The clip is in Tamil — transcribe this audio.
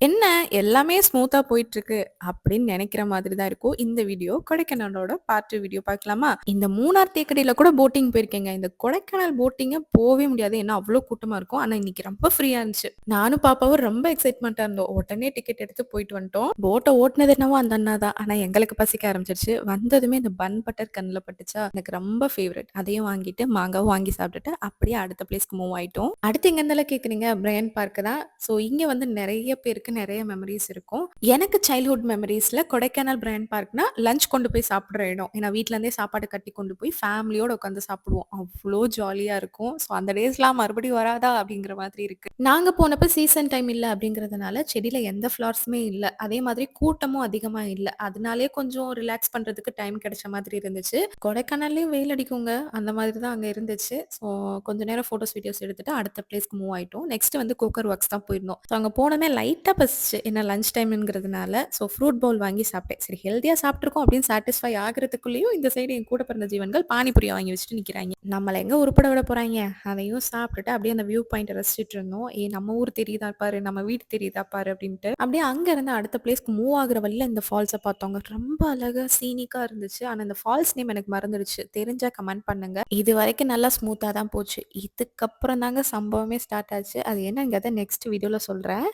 என்ன எல்லாமே ஸ்மூத்தா போயிட்டுருக்கு அப்படின்னு நெனைக்கிற மாதிரி தான் இருக்கும். இந்த வீடியோ கொடைக்கானலோட பார்ட் 2 வீடியோ பார்க்கலாமா? இந்த மூணார் தேக்கடியில கூட போட்டிங் போயிருக்கேங்க. இந்த கொடைக்கானல் போட்டிங்க போவே முடியாது. ஏன்னா அவ்ளோ கூட்டமா இருக்கும். ஆனா இன்னைக்கு ரொம்ப ஃப்ரீயா இருந்துச்சு. நானும் பாப்பாவும் ரொம்ப எக்ஸைட்மெண்ட்டா இருந்தோம். உடனே டிக்கெட் எடுத்து போயிட்டு வந்துட்டோம். போட்ட ஓட்டுனது என்னவோ அந்த அண்ணா தான். ஆனா எங்களுக்கு பசிக்க ஆரம்பிச்சுருச்சு. வந்ததுமே இந்த பன் பட்டர் கண்ல பட்டுச்சா, எனக்கு ரொம்ப ஃபேவரைட். அதையும் வாங்கிட்டு மாங்காவும் வாங்கி சாப்பிட்டுட்டு அப்படியே அடுத்த பிளேஸ்க்கு மூவ் ஆயிட்டோம். அடுத்து எங்க இருந்தெல்லாம் கேட்குறீங்க? பிரையன் பார்க் தான். ஸோ இங்க வந்து நெறைய பேருக்கு நெறைய மெமரீஸ் இருக்கும். எனக்கு சைல்ட்ஹுட் மெமரீஸ்ல கொடைக்கானல் பிரையன் பார்க்னா லஞ்ச் கொண்டு போய் சாப்பிடுற இடம். ஏன்னா வீட்ல இருந்தே சாப்பாடு கட்டி கொண்டு போய் ஃபேமிலியோட உட்காந்து சாப்பிடுவோம். அவ்ளோ ஜாலியா இருக்கும். ஸோ அந்த டேஸ்லாம் மறுபடியும் வராதா? அப்படிங்கிற மாதிரி இருக்கு. நாங்க போனப்ப சீசன் டைம் இல்ல அப்படிங்கிறதுனால செடியில எந்த ஃப்ளவர்ஸுமே இல்ல. அதே மாதிரி கூட்டமும் அதிகமா இல்ல. அதனாலேயே கொஞ்சம் ரிலாக்ஸ் பண்றதுக்கு டைம் கிடைச்ச மாதிரி இருந்துச்சு. கொடைக்கானல்லயும் வெயில் அடிக்குங்க. அந்த மாதிரி தான் அங்க இருந்துச்சு. ஸோ கொஞ்ச நேரம் ஃபோட்டோஸ், வீடியோஸ் எடுத்துட்டு அடுத்த பிளேஸ்க்கு மூவ் ஆயிட்டோம். நெக்ஸ்ட் வந்து கோக்கர் ஒர்க்ஸ் தான் போயிருந்தோம். ஸோ அங்க போனோனே லைட்டா பசிச்சு. ஏன்னா லஞ்ச் டைம்ங்கிறதுனால. ஸோ ஃப்ரூட் பவுல் வாங்கி சாப்பிட்டேன். சரி ஹெல்த்தியா சாப்பிட்டுருக்கோம் அப்படின்னு சாட்டிஸ்ஃபை ஆகுறதுக்குள்ளேயும் இந்த சைடு என் கூட பிறந்த ஜீவன்கள் பானிபூரி வாங்கி வச்சுட்டு நிக்கிறாய்ங்க. நம்மள எங்க உருப்பட விட போறாய்ங்க? அதையும் சாப்பிட்டுட்டு அப்படியே அந்த வியூ பாயிண்ட்ட ரசிச்சுட்டு இருந்தோம். நம்ம ஊர் தெரியுதா பாரு, நம்ம வீடு தெரியுதா பாரு அப்படின்ட்டு. அப்படியே அங்க இருந்து அடுத்த பிளேஸ்க்கு மூவ் ஆகுற வழியில இந்த ஃபால்ஸ பார்த்தோங்க. ரொம்ப அழகா சீனிக்கா இருந்துச்சு. ஆனா இந்த ஃபால்ஸ் நேம் எனக்கு மறந்துடுச்சு. தெரிஞ்சா கமெண்ட் பண்ணுங்க. இதுவரைக்கும் நல்லா ஸ்மூத்தா தான் போச்சு. இதுக்கப்புறம் தாங்க சம்பவமே ஸ்டார்ட் ஆச்சு. அது என்னங்கிறத நெக்ஸ்ட் வீடியோல சொல்றேன்.